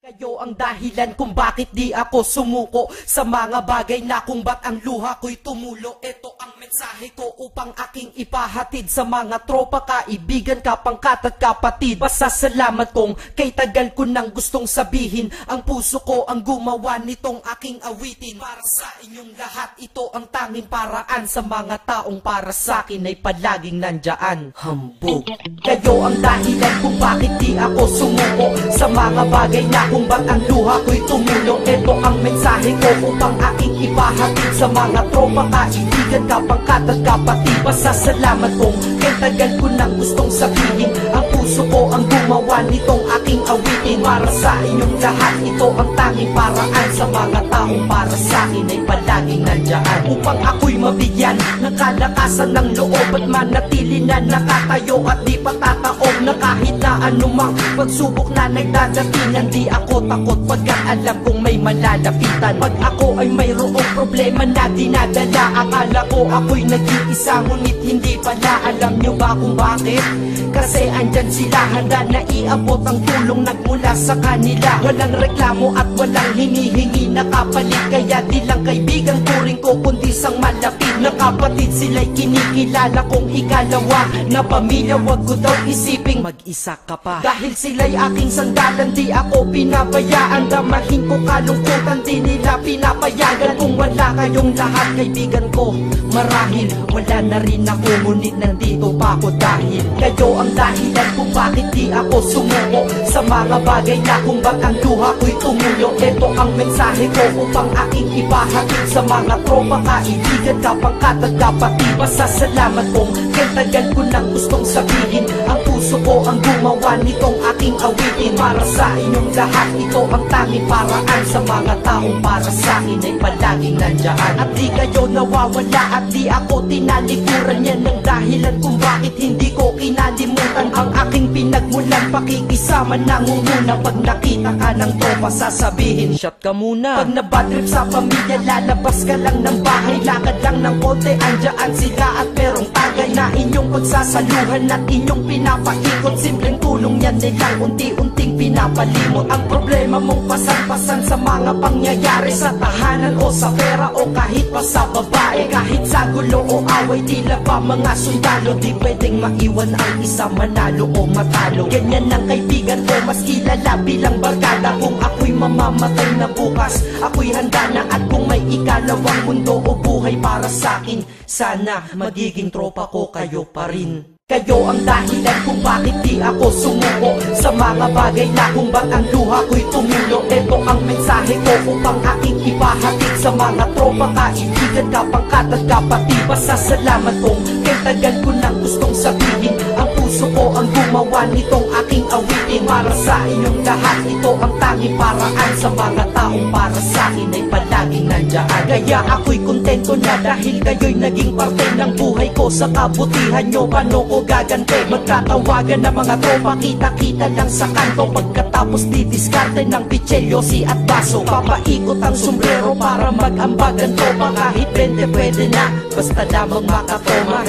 Kayo ang dahilan kung bakit di ako sumuko sa mga bagay na kung ba't ang luha ko'y tumulo. Ito ang mensahe ko upang aking ipahatid sa mga tropa, kaibigan, kapangkat at kapatid. Pasasalamat kong kay tagal ko nang gustong sabihin. Ang puso ko ang gumawa nitong aking awitin. Para sa inyong lahat, ito ang tanging paraan sa mga taong para sa akin ay palaging nandyan. Hambog. Kayo ang dahilan kung bakit di ako sumuko sa mga bagay na kung ba't ang luha ko'y tumulo. Ito ang mensahe ko upang aking ipahatid sa mga tropa, kaibigan, kapangkat at kapatid. Pasasalamat kong kay tagal ko nang gustong sabihin. Ang puso ko ang gumawa nitong aking awitin. Para sa inyong lahat, ito ang tanging paraan sa mga taong para sa akin ay palaging nandyan. Upang ako'y mabigyan ng kalakasan ng loob at manatili na nakatayo at di patataob na kahit na anumang pagsubok na nagdadatingan. Di ako takot pagkat alam kong may malalapitan. Pag ako ay mayroong problema na dinadala, akala ko ako'y nag-iisa, ngunit hindi pala. Alam nyo ba kung bakit? Kasi andyan sila, handa na iabot ang tulong nagmula sa kanila. Walang reklamo at walang hinihingi na kapalit. Kaya di lang kaibigan turing ko kundi sang malapit na kapatid. Sila'y kinikilala kong ikalawa na pamilya. Wag ko daw isiping mag-isa ka pa. Dahil sila'y aking sandalan, di ako pinabayaan. Damahin ko kalungkutan, di nila pinapayagan. Kung wala kayong lahat kaibigan ko, marahil wala na rin ako, ngunit nandito pa ako dahil kayo ang dahilan kung bakit di ako sumuko sa mga bagay na kung ba't ang luha ko'y tumulo. Ito ang mensahe ko upang aking ipahatid sa mga tropa, kaibigan, kapangkat at kapatid. Pasasalamat kong kay tagal ko nang gustong sabihin. Ang puso ko ang gumawa nitong aking awitin. Para sa inyong lahat, ito ang tanging paraan sa mga taong para sa akin ay palaging nandyan. At di kayo nawawala at di ako tinalikuran. Yan ang dahilan kung bakit hindi ko kinalimutan ang aking pinagmulan. Pakikisama nangunguna. Pag nakita ka ng tropa, sasabihin shot ka muna. Pag nabadrip sa pamilya, lalabas ka lang ng bahay. Lakad lang ng konti, andyan sila at merong tagay na inyong pagsasaluhan at inyong pinapaikot. Simpleng tulong yan nilang unti-unting pinapalimot. Ang problema mong pasan-pasan sa mga pangyayari sa tahanan o sa pera o kahit pa sa babae. Kahit sa gulo o away, tila ba mga sundalo, di pwedeng maiwan ang isa manalo o matalo. Ganyan ang kaibigan ko, mas kilala bilang barkada. Kung ako'y mamamatay na bukas, ako'y handa na. At kung may ikalawang mundo o buhay para sa akin, sana magiging tropa ko kayo pa rin. Kayo ang dahilan kung bakit di ako sumuko sa mga bagay na kung ba't ang luha ko'y tumulo. Ito ang mensahe ko upang aking ipahatid sa mga tropa, kaibigan, kapangkat at kapatid. Pasasalamat kong kay tagal ko nang gustong sabihin. Ang puso ko ang gumawa nitong aking awitin. Para sa inyong lahat, ito ang tanging paraan sa mga taong para sa akin ay palaging nandyan. Kaya ako'y kontento na dahil kayo'y naging parte ng buhay ko. Sa kabutihan nyo, paano ko gagante? Magkatawagan ng mga tropa, kita-kita lang sa kanto. Pagkatapos didiskarte ng pitselyosi at baso. Papaikot ang sombrero para mag-ambagan tropa. Kahit 20 pwede na, basta lamang makatoma.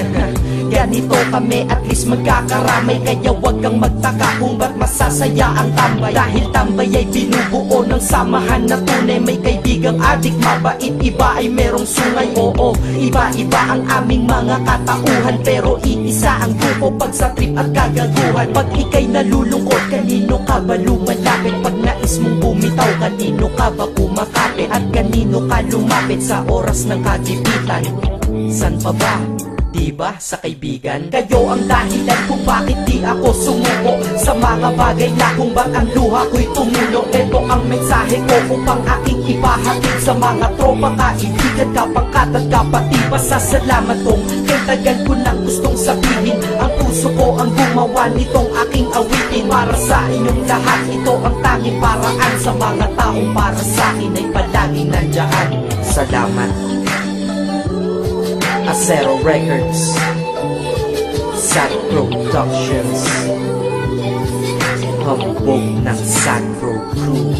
Ganito kami, at least magkakaramay. Kaya wag kang magtaka kung ba't masasaya ang tambay. Dahil tambay ay binubuo ng samahan na tunay. May kaibigang adik, mabait, iba ay merong sungay. Oo, iba-iba ang aming mga katauhan, pero iisa ang grupo pag sa trip at kagaguhan. Pag ika'y nalulungkot, kanino ka ba lumalapit? Pag nais mong bumitaw, kanino ka ba kumakapit? At kanino ka lumapit sa oras ng kagipitan? San pa ba? Diba sa kaibigan? Kayo ang dahilan kung bakit di ako sumuko sa mga bagay na kung ba't ang luha ko'y tumulo. Ito ang mensahe ko upang aking ipahatid sa mga tropa, kaibigan, kapangkat at kapatid. Pasasalamat kong kay tagal ko nang gustong sabihin. Ang puso ko ang gumawa nitong aking awitin. Para sa inyong lahat, ito ang tanging paraan sa mga taong para sa akin ay palaging nandyan. Salamat. Acero Records, Sad Productions, hambog ng Sad Pro Crew.